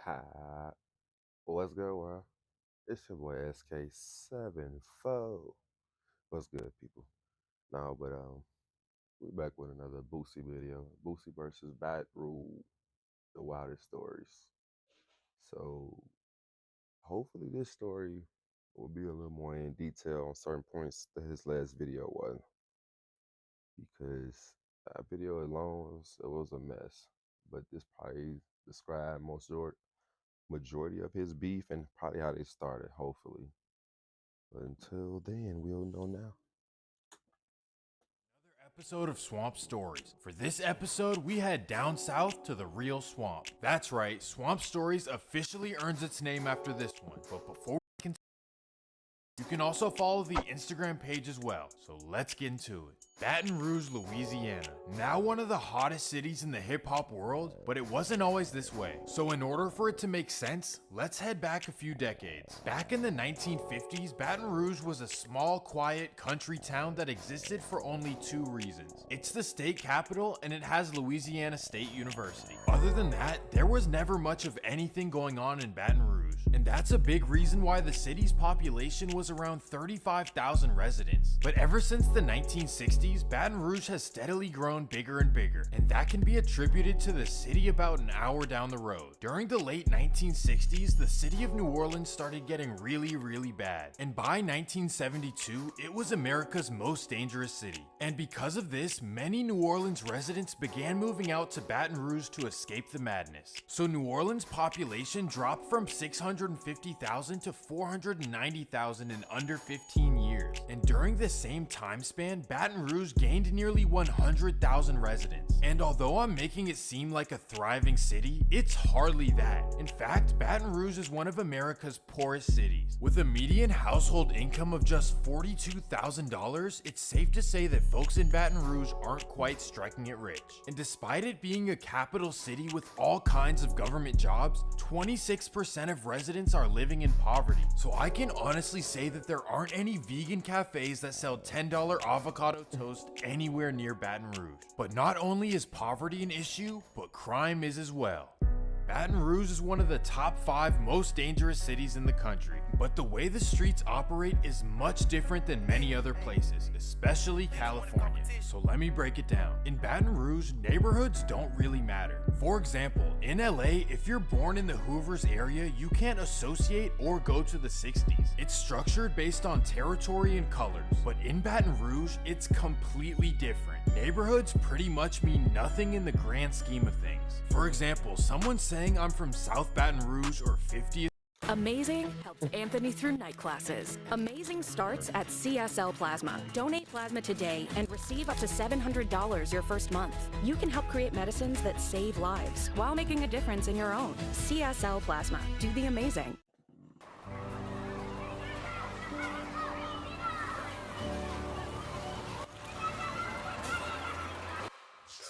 Hi, what's good, world? It's your boy SK74. What's good, people? No, but we back with another Boosie video. Boosie versus Rouge, the wildest stories. So hopefully this story will be a little more in detail on certain points that his last video was, because that video alone was a mess. But this probably described majority of his beef and probably how they started, hopefully. But until then, we'll know now. Another episode of Swamp Stories. For this episode, we head down south to the real swamp. That's right, Swamp Stories officially earns its name after this one. But before we continue, you can also follow the Instagram page as well. So let's get into it. Baton Rouge, Louisiana. Now one of the hottest cities in the hip-hop world, but it wasn't always this way. So in order for it to make sense, let's head back a few decades. Back in the 1950s, Baton Rouge was a small, quiet country town that existed for only two reasons. It's the state capital and it has Louisiana State University. Other than that, there was never much of anything going on in Baton Rouge. And that's a big reason why the city's population was around 35,000 residents. But ever since the 1960s, Baton Rouge has steadily grown bigger and bigger, and that can be attributed to the city about an hour down the road. During the late 1960s, the city of New Orleans started getting really bad, and by 1972, it was America's most dangerous city. And because of this, many New Orleans residents began moving out to Baton Rouge to escape the madness. So New Orleans' population dropped from 650,000 to 490,000 in under 15 years. And during this same time span, Baton Rouge gained nearly 100,000 residents. And although I'm making it seem like a thriving city, it's hardly that. In fact, Baton Rouge is one of America's poorest cities. With a median household income of just $42,000, it's safe to say that folks in Baton Rouge aren't quite striking it rich. And despite it being a capital city with all kinds of government jobs, 26% of residents are living in poverty. So I can honestly say that there aren't any vegan cafes that sell $10 avocado toast anywhere near Baton Rouge. But not only is poverty an issue, but crime is as well. Baton Rouge is one of the top 5 most dangerous cities in the country, but the way the streets operate is much different than many other places, especially California. So let me break it down. In Baton Rouge, neighborhoods don't really matter. For example, in LA, if you're born in the Hoovers area, you can't associate or go to the 60s. It's structured based on territory and colors, but in Baton Rouge, it's completely different. Neighborhoods pretty much mean nothing in the grand scheme of things. For example, someone saying I'm from South Baton Rouge or 50th. Amazing helps Anthony through night classes. Amazing starts at CSL Plasma. Donate plasma today and receive up to $700 your first month. You can help create medicines that save lives while making a difference in your own. CSL Plasma. Do the amazing.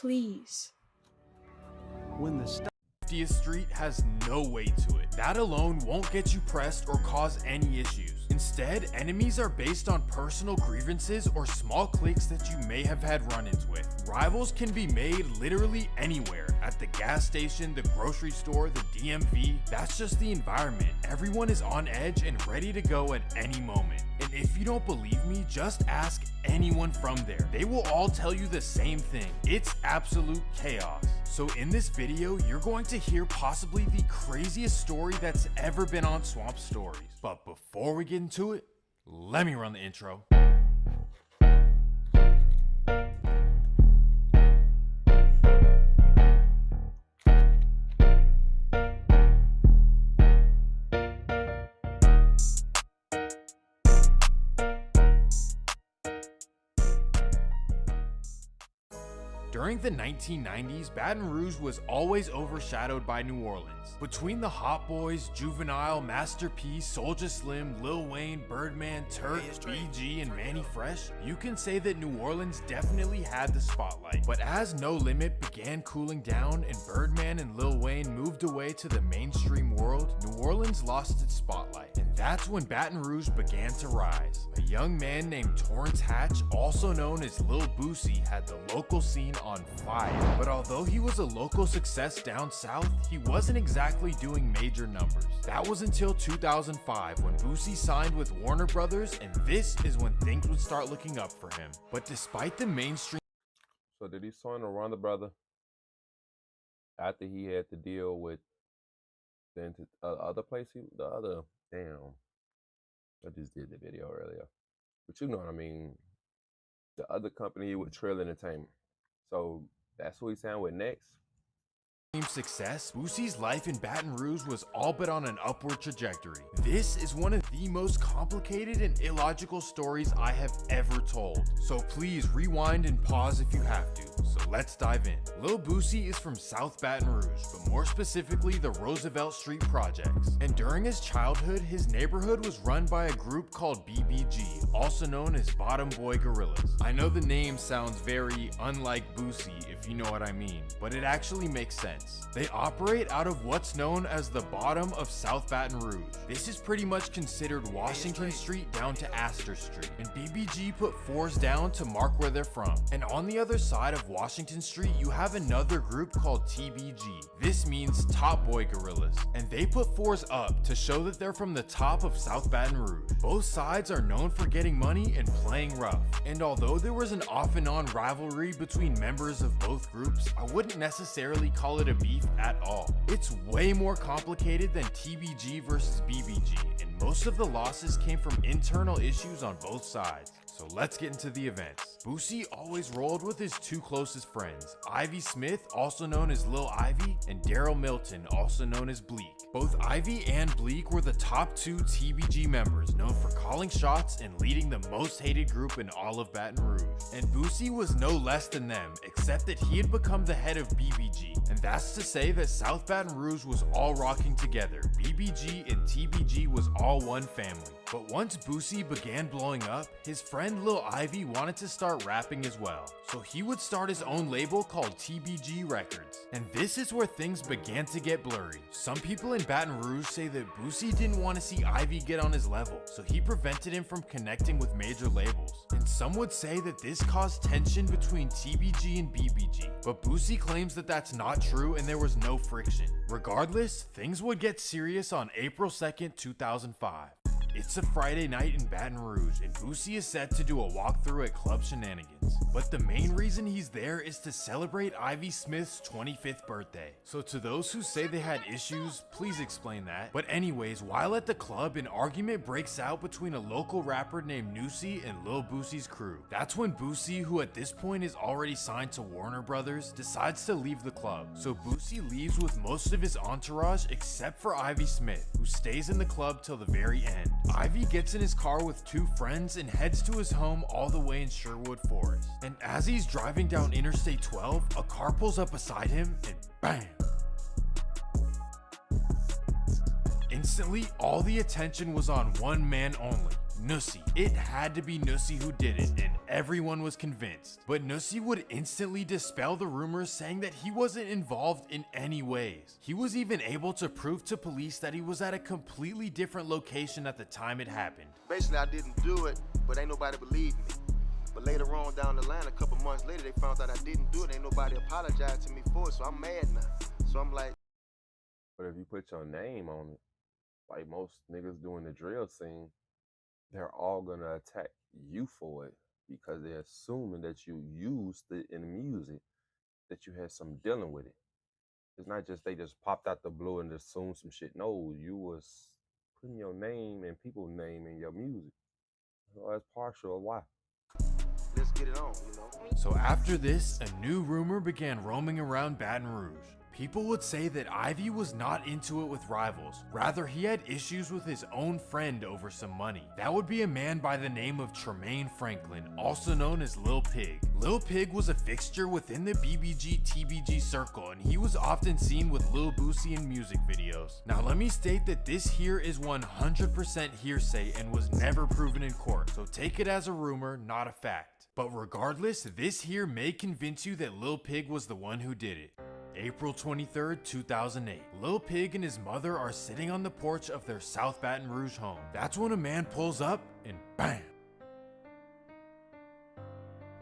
Please. When the 50th Street has no weight to it. That alone won't get you pressed or cause any issues. Instead, enemies are based on personal grievances or small cliques that you may have had run-ins with. Rivals can be made literally anywhere, at the gas station, the grocery store, the DMV. That's just the environment. Everyone is on edge and ready to go at any moment. And if you don't believe me, just ask anyone from there. They will all tell you the same thing. It's absolute chaos. So in this video, you're going to hear possibly the craziest story that's ever been on Swamp Stories. But before we get into it, let me run the intro. During the 1990s, Baton Rouge was always overshadowed by New Orleans. Between the Hot Boys, Juvenile, Master P, Soulja Slim, Lil Wayne, Birdman, Turk, BG, and Manny Fresh, you can say that New Orleans definitely had the spotlight. But as No Limit began cooling down and Birdman and Lil Wayne moved away to the mainstream world, New Orleans lost its spotlight. And that's when Baton Rouge began to rise. A young man named Torrance Hatch, also known as Lil Boosie, had the local scene on fire. But although he was a local success down south, he wasn't exactly doing major numbers. That was until 2005 when BOOSIE signed with Warner Brothers, and this is when things would start looking up for him. But despite the mainstream So did he sign to Warner Brother after he had to deal with the other place? I just did the video earlier. But you know what I mean. The other company with Trail Entertainment. So that's who he signed with next. success, BOOSIE's life in Baton Rouge was all but on an upward trajectory. This is one of the most complicated and illogical stories I have ever told. So please rewind and pause if you have to. So let's dive in. Lil BOOSIE is from South Baton Rouge, but more specifically the Roosevelt Street Projects. And during his childhood, his neighborhood was run by a group called BBG, also known as Bottom Boy Gorillas. I know the name sounds very unlike BOOSIE, if you know what I mean, but it actually makes sense. They operate out of what's known as the bottom of South Baton Rouge. This is pretty much considered Washington Street down to Astor Street, and BBG put fours down to mark where they're from. And on the other side of Washington Street, you have another group called TBG. This means Top Boy Gorillas, and they put fours up to show that they're from the top of South Baton Rouge. Both sides are known for getting money and playing rough, and although there was an off and on rivalry between members of both groups, I wouldn't necessarily call it a beef at all. It's way more complicated than TBG versus BBG, and most of the losses came from internal issues on both sides. So let's get into the events. BOOSIE always rolled with his two closest friends, Ivy Smith, also known as Lil Ivy, and Daryl Milton, also known as Bleak. Both Ivy and Bleak were the top two TBG members, known for calling shots and leading the most hated group in all of Baton Rouge. And BOOSIE was no less than them, except that he had become the head of BBG. And that's to say that South Baton Rouge was all rocking together. BBG and TBG was all one family. But once BOOSIE began blowing up, his friend Lil Ivy wanted to start rapping as well. So he would start his own label called TBG Records. And this is where things began to get blurry. Some people in Baton Rouge say that BOOSIE didn't want to see Ivy get on his level, so he prevented him from connecting with major labels. And some would say that this caused tension between TBG and BBG, but BOOSIE claims that that's not true and there was no friction. Regardless, things would get serious on April 2nd, 2005. It's a Friday night in Baton Rouge, and BOOSIE is set to do a walkthrough at Club Shenanigans. But the main reason he's there is to celebrate Ivy Smith's 25th birthday. So to those who say they had issues, please explain that. But anyways, while at the club, an argument breaks out between a local rapper named Nusi and Lil BOOSIE's crew. That's when BOOSIE, who at this point is already signed to Warner Brothers, decides to leave the club. So BOOSIE leaves with most of his entourage except for Ivy Smith, who stays in the club till the very end. Ivy gets in his car with two friends and heads to his home all the way in Sherwood Forest. And as he's driving down Interstate 12, a car pulls up beside him and bam! Instantly, all the attention was on one man only, Nusi. It had to be Nusi who did it, and everyone was convinced. But Nusi would instantly dispel the rumors, saying that he wasn't involved in any ways. He was even able to prove to police that he was at a completely different location at the time it happened. Basically, I didn't do it, but ain't nobody believed me. But later on down the line, a couple months later, they found out I didn't do it. Ain't nobody apologized to me for it, so I'm mad now. So I'm like... But if you put your name on it, like most niggas doing the drill scene, they're all gonna attack you for it because they're assuming that you used it in the music, that you had some dealing with it. It's not just they just popped out the blue and assumed some shit. No, you was putting your name and people's name in your music. So that's partial of why. Let's get it on, you know? So after this, a new rumor began roaming around Baton Rouge. People would say that Ivy was not into it with rivals. Rather, he had issues with his own friend over some money. That would be a man by the name of Tremaine Franklin, also known as Lil Pig. Lil Pig was a fixture within the BBG-TBG circle, and he was often seen with Lil BOOSIE in music videos. Now let me state that this here is 100% hearsay and was never proven in court, so take it as a rumor, not a fact. But regardless, this here may convince you that Lil Pig was the one who did it. April 23rd, 2008. Lil Pig and his mother are sitting on the porch of their South Baton Rouge home. That's when a man pulls up and bam!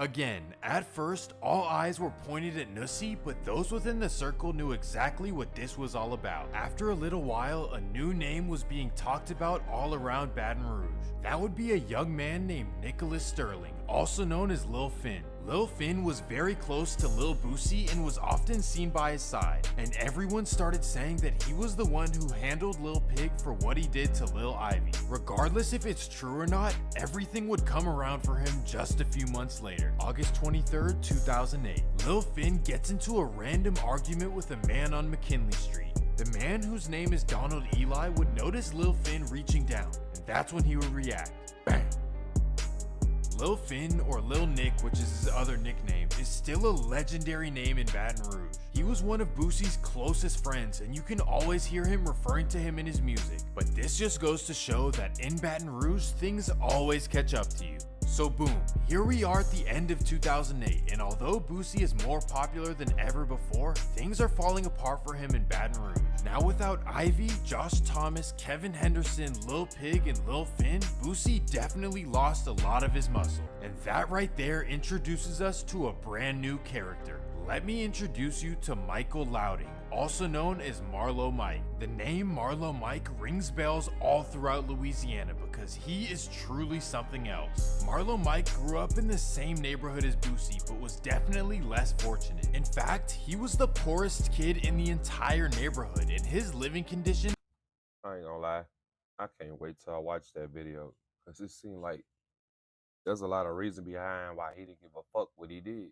Again, at first, all eyes were pointed at Nussie, but those within the circle knew exactly what this was all about. After a little while, a new name was being talked about all around Baton Rouge. That would be a young man named Nicholas Sterling, also known as Lil Finn. Lil Finn was very close to Lil Boosie and was often seen by his side, and everyone started saying that he was the one who handled Lil Pig for what he did to Lil Ivy. Regardless if it's true or not, everything would come around for him just a few months later. August 23rd, 2008. Lil Finn gets into a random argument with a man on McKinley Street. The man, whose name is Donald Eli, would notice Lil Finn reaching down, and that's when he would react. Bang! Lil Finn, or Lil Nick, which is his other nickname, is still a legendary name in Baton Rouge. He was one of Boosie's closest friends, and you can always hear him referring to him in his music. But this just goes to show that in Baton Rouge, things always catch up to you. So boom, here we are at the end of 2008, and although Boosie is more popular than ever before, things are falling apart for him in Baton Rouge. Now without Ivy, Josh Thomas, Kevin Henderson, Lil Pig, and Lil Finn, Boosie definitely lost a lot of his muscle. And that right there introduces us to a brand new character. Let me introduce you to Michael Louding, also known as Marlo Mike. The name Marlo Mike rings bells all throughout Louisiana because he is truly something else. Marlo Mike grew up in the same neighborhood as Boosie, but was definitely less fortunate. In fact, he was the poorest kid in the entire neighborhood, and his living condition— I ain't gonna lie, I can't wait till I watch that video because it seemed like there's a lot of reason behind why he didn't give a fuck what he did.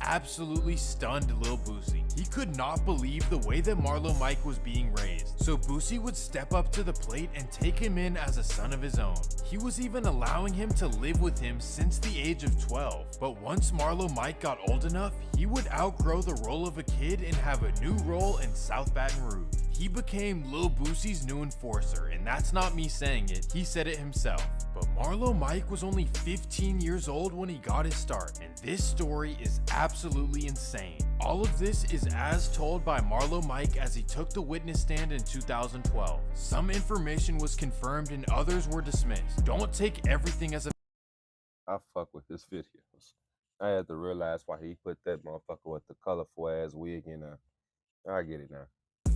absolutely stunned Lil Boosie. He could not believe the way that Marlo Mike was being raised, so Boosie would step up to the plate and take him in as a son of his own. He was even allowing him to live with him since the age of 12. But once Marlo Mike got old enough, he would outgrow the role of a kid and have a new role in South Baton Rouge. He became Lil Boosie's new enforcer, and that's not me saying it, he said it himself. But Marlo Mike was only 15 years old when he got his start, and this story is absolutely insane. All of this is as told by Marlo Mike as he took the witness stand in 2012. Some information was confirmed and others were dismissed. Don't take everything as a I fuck with his videos. I had to realize why he put that motherfucker with the colorful ass wig in there. I get it now.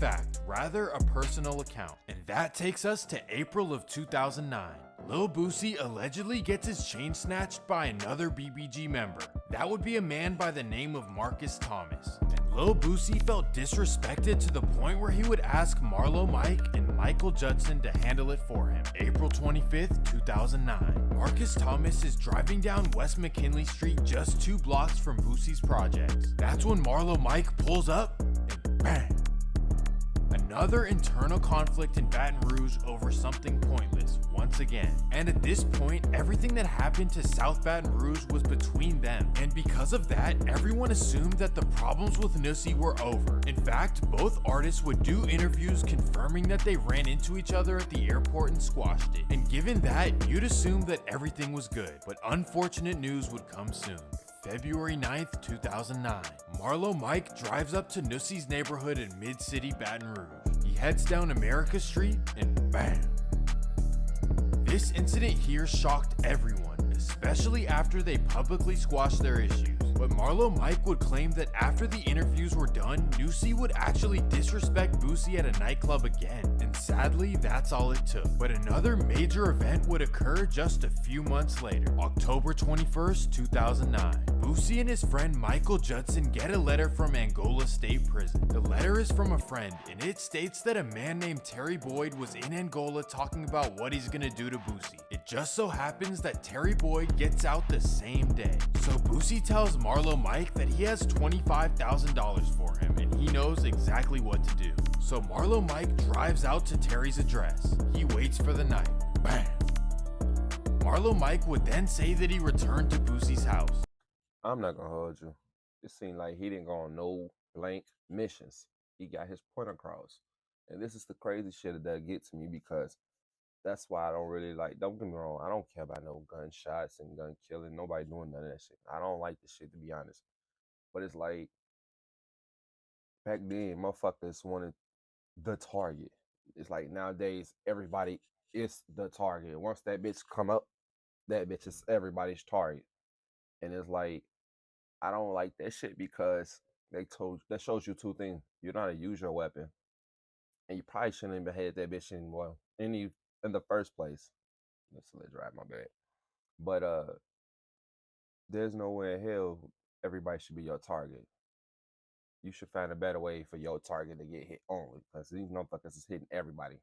fact, rather a personal account. And that takes us to April of 2009. Lil Boosie allegedly gets his chain snatched by another BBG member. That would be a man by the name of Marcus Thomas. And Lil Boosie felt disrespected to the point where he would ask Marlo Mike and Michael Judson to handle it for him. April 25th, 2009. Marcus Thomas is driving down West McKinley Street just 2 blocks from Boosie's projects. That's when Marlo Mike pulls up and bang! Another internal conflict in Baton Rouge over something pointless, once again. And at this point, everything that happened to South Baton Rouge was between them. And because of that, everyone assumed that the problems with Nussie were over. In fact, both artists would do interviews confirming that they ran into each other at the airport and squashed it. And given that, you'd assume that everything was good. But unfortunate news would come soon. February 9th, 2009. Marlo Mike drives up to Nussie's neighborhood in Mid-City, Baton Rouge. He heads down America Street and bam! This incident here shocked everyone, especially after they publicly squashed their issues. But Marlo Mike would claim that after the interviews were done, Nussie would actually disrespect Boosie at a nightclub again. And sadly, that's all it took. But another major event would occur just a few months later, October 21st, 2009. Boosie and his friend Michael Judson get a letter from Angola State Prison. The letter is from a friend, and it states that a man named Terry Boyd was in Angola talking about what he's gonna do to Boosie. It just so happens that Terry Boyd gets out the same day. So Boosie tells Marlo Mike that he has $25,000 for him, and he knows exactly what to do. So Marlo Mike drives out to Terry's address. He waits for the night. Bam! Marlo Mike would then say that he returned to Boosie's house. I'm not gonna hold you. It seemed like he didn't go on no blank missions. He got his point across. And this is the crazy shit that gets me because that's why I don't really like, don't get me wrong, I don't care about no gunshots and gun killing. Nobody doing none of that shit. I don't like this shit, to be honest. But it's like, back then, motherfuckers wanted the target. It's like nowadays, everybody is the target. Once that bitch come up, that bitch is everybody's target. And it's like, I don't like that shit because that shows you two things. You know how to use your weapon. And you probably shouldn't even had that bitch in the first place. Let's let drive my bad. But there's no way in hell everybody should be your target. You should find a better way for your target to get hit only, because these motherfuckers is hitting everybody.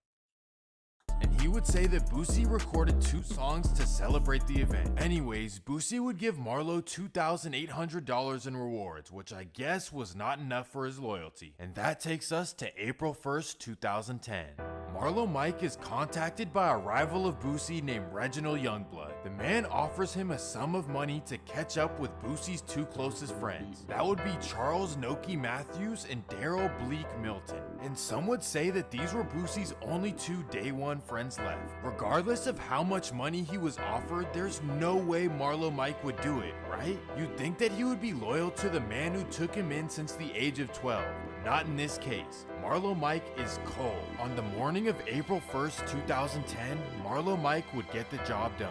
And he would say that BOOSIE recorded 2 songs to celebrate the event. Anyways, BOOSIE would give Marlo $2,800 in rewards, which I guess was not enough for his loyalty. And that takes us to April 1st, 2010. Marlo Mike is contacted by a rival of BOOSIE named Reginald Youngblood. The man offers him a sum of money to catch up with BOOSIE's 2 closest friends. That would be Charles Noki Matthews and Daryl Bleak Milton. And some would say that these were BOOSIE's only 2 day one friends left. Regardless of how much money he was offered, there's no way Marlo Mike would do it, right? You'd think that he would be loyal to the man who took him in since the age of 12, but not in this case. Marlo Mike is cold. On the morning of April 1st, 2010, Marlo Mike would get the job done.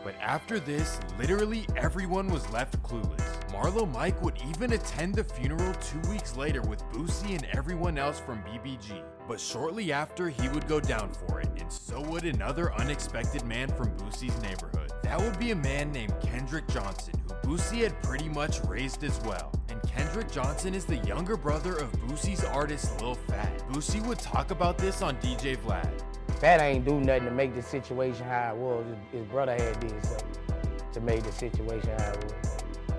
But after this, literally everyone was left clueless. Marlo Mike would even attend the funeral 2 weeks later with BOOSIE and everyone else from BBG. But shortly after, he would go down for it, and so would another unexpected man from BOOSIE's neighborhood. That would be a man named Kendrick Johnson, who BOOSIE had pretty much raised as well. And Kendrick Johnson is the younger brother of BOOSIE's artist Lil Fat. BOOSIE would talk about this on DJ Vlad. Fat ain't do nothing to make the situation how it was. His brother had did something to make the situation how it was.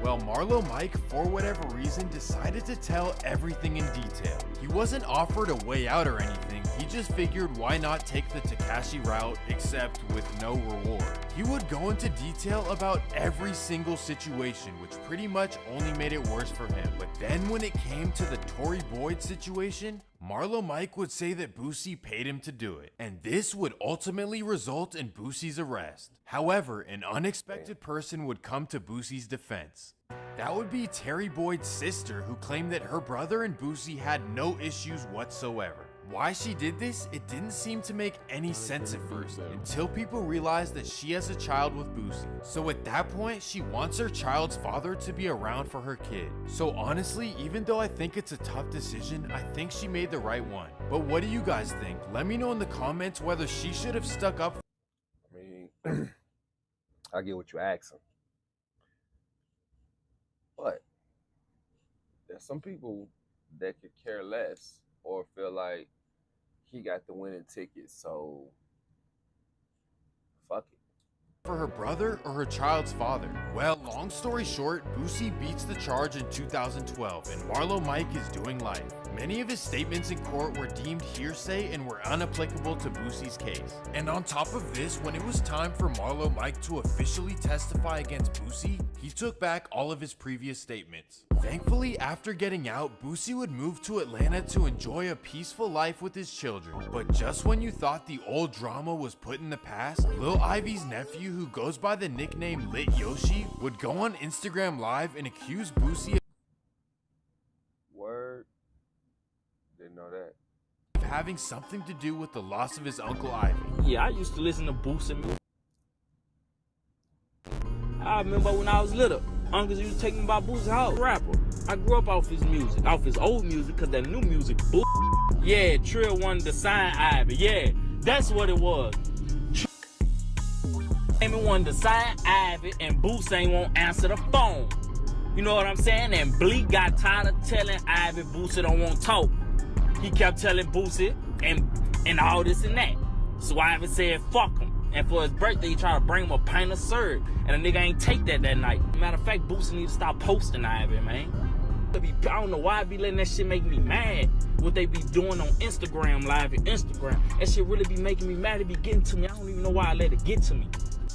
Well, Marlo Mike, for whatever reason, decided to tell everything in detail. He wasn't offered a way out or anything, he just figured why not take the Tekashi route, except with no reward. He would go into detail about every single situation, which pretty much only made it worse for him. But then when it came to the Tory Boyd situation, Marlo Mike would say that BOOSIE paid him to do it, and this would ultimately result in BOOSIE's arrest. However, an unexpected person would come to BOOSIE's defense. That would be Terry Boyd's sister, who claimed that her brother and BOOSIE had no issues whatsoever. Why she did this, it didn't seem to make any sense at first, until people realized that she has a child with BOOSIE. So at that point, she wants her child's father to be around for her kid. So honestly, even though I think it's a tough decision, I think she made the right one. But what do you guys think? Let me know in the comments whether she should have stuck up. I mean, I get what you're asking. But there's some people that could care less or feel like he got the winning ticket, so fuck it. For her brother or her child's father? Well, long story short, BOOSIE beats the charge in 2012 and Marlo Mike is doing life. Many of his statements in court were deemed hearsay and were unapplicable to BOOSIE's case. And on top of this, when it was time for Marlo Mike to officially testify against BOOSIE, he took back all of his previous statements. Thankfully, after getting out, BOOSIE would move to Atlanta to enjoy a peaceful life with his children. But just when you thought the old drama was put in the past, Lil Ivy's nephew, who goes by the nickname Lit Yoshi, would go on Instagram Live and accuse BOOSIE Word. Didn't know that. of having something to do with the loss of his uncle Ivy. Yeah, I used to listen to BOOSIE music. I remember when I was little, uncles used to take me by BOOSIE house. Rapper. I grew up off his music, off his old music, cause that new music, yeah, Trill wanted to sign Ivy. Yeah, that's what it was. Amy wanted to sign Ivy, and BOOSIE ain't won't answer the phone. You know what I'm saying? And Bleak got tired of telling Ivy BOOSIE don't want to talk. He kept telling BOOSIE and all this and that. So Ivy said, fuck him. And for his birthday, he tried to bring him a pint of syrup. And the nigga ain't take that night. Matter of fact, BOOSIE need to stop posting Ivy, man. I don't know why I be letting that shit make me mad. What they be doing on Instagram Live and Instagram. That shit really be making me mad. It be getting to me. I don't even know why I let it get to me.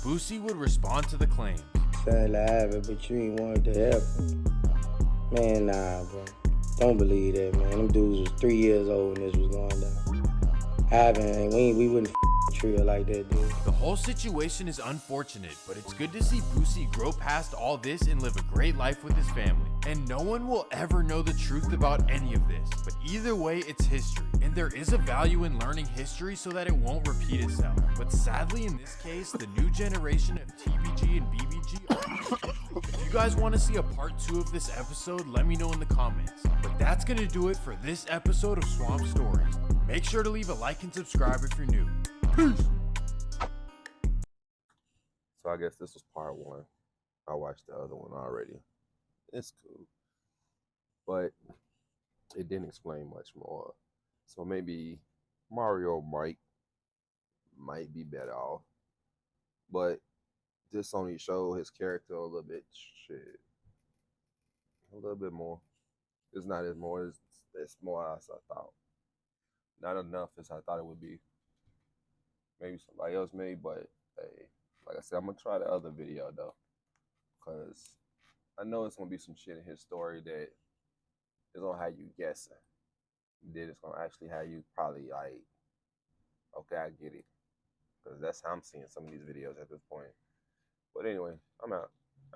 BOOSIE would respond to the claims. Say Ivy, but you ain't wanted to help him. Man, nah, bro. Don't believe that, man. Them dudes was 3 years old when this was going down. Ivy, we wouldn't feel like that, dude. The whole situation is unfortunate, but it's good to see Boosie grow past all this and live a great life with his family. And no one will ever know the truth about any of this, but either way, it's history. And there is a value in learning history so that it won't repeat itself. But sadly, in this case, the new generation of TBG and BBG are. If you guys want to see a part 2 of this episode, let me know in the comments. But that's gonna do it for this episode of Swamp Stories. Make sure to leave a like and subscribe if you're new. Peace! So I guess this was part 1. I watched the other one already. It's cool, but it didn't explain much more. So maybe Mario might be better off, but this only showed his character a little bit a little bit more. It's not as more it's more as I thought. Not enough as I thought it would be. Maybe somebody else made, but hey, like I said, I'm gonna try the other video though, because I know it's gonna be some shit in his story that is gonna have you guessing. Then it's gonna actually have you probably like, okay, I get it, because that's how I'm seeing some of these videos at this point. But anyway, I'm out.